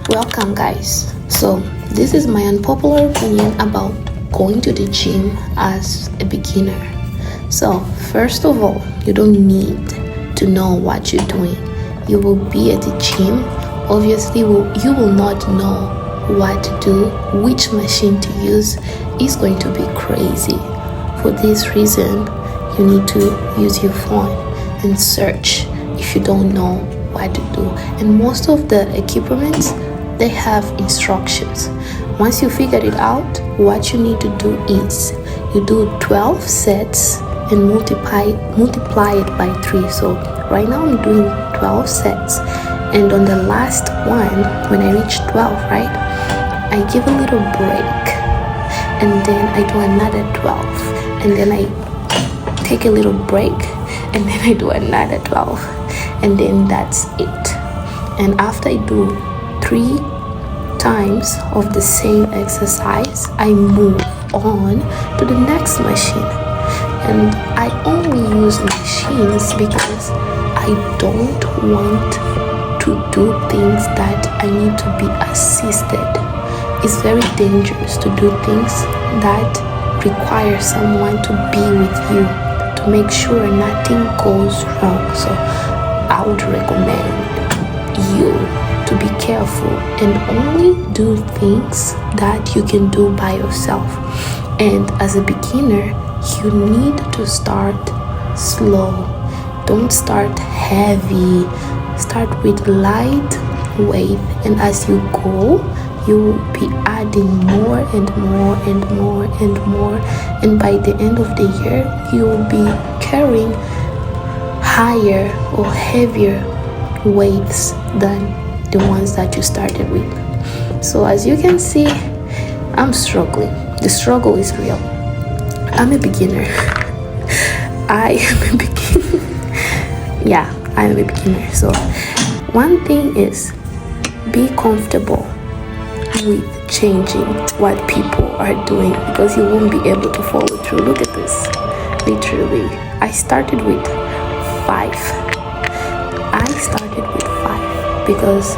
Welcome, guys. So, this is my unpopular opinion about going to the gym as a beginner. So, first of all, you don't need to know what you're doing. You will be at the gym. Obviously, you will not know what to do, which machine to use. Is going to be crazy. For this reason, you need to use your phone and search if you don't know what to do. And most of the equipment, they have instructions. Once you figure it out, what you need to do is you do 12 sets and multiply it by 3. So right now I'm doing 12 sets, and on the last one, when I reach 12, right, I give a little break, and then I do another 12, and then I take a little break, and then I do another 12, and then that's it. And after I do 3 times of the same exercise, I move on to the next machine. And I only use machines because I don't want to do things that I need to be assisted. It's very dangerous to do things that require someone to be with you to make sure nothing goes wrong. So I would recommend you to be careful and only do things that you can do by yourself. And as a beginner, you need to start slow. Don't start heavy. Start with light weight, and as you go, you will be adding more and more and more and more, and by the end of the year, you will be carrying higher or heavier weights than the ones that you started with. So as you can see, I'm struggling. The struggle is real. I'm a beginner. I am a beginner. Yeah, I am a beginner. So one thing is, be comfortable with changing what people are doing, because you won't be able to follow through. Look at this. Literally, I started with 5. I started with 5 because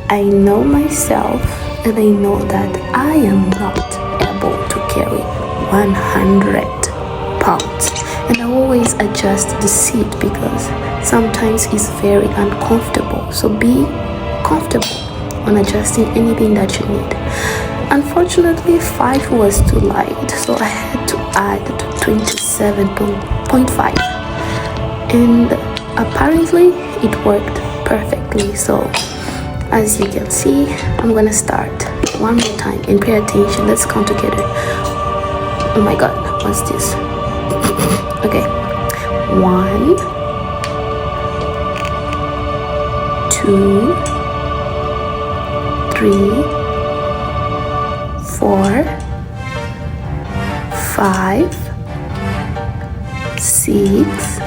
I know myself, and I know that I am not able to carry 100 pounds. And I always adjust the seat because sometimes it's very uncomfortable. So be comfortable on adjusting anything that you need. Unfortunately, 5 was too light, so I had to add to 27.5, and apparently it worked perfectly. So as you can see, I'm gonna start one more time, and pay attention. Let's count together. Oh my god, what's this? Okay, 1, 2, 3, 4, 5, 6,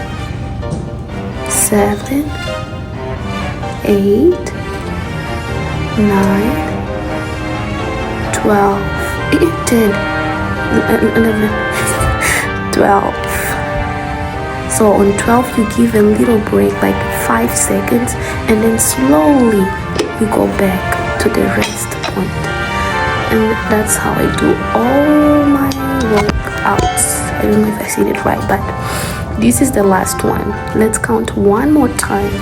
7, 8, 9, 12, 10, 11, 12. So on 12, you give a little break, like 5 seconds, and then slowly you go back to the rest point. And that's how I do all my workouts. I don't know if I said it right, but this is the last one. Let's count one more time.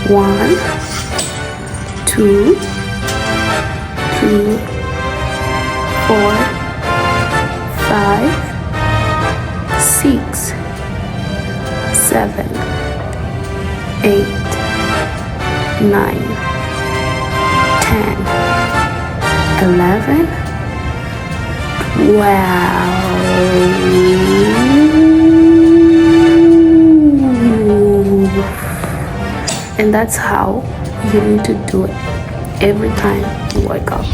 1, 2, 3, 4, 5, 6, 7, 8, 9, 10, 11, 12. And that's how you need to do it every time you work out.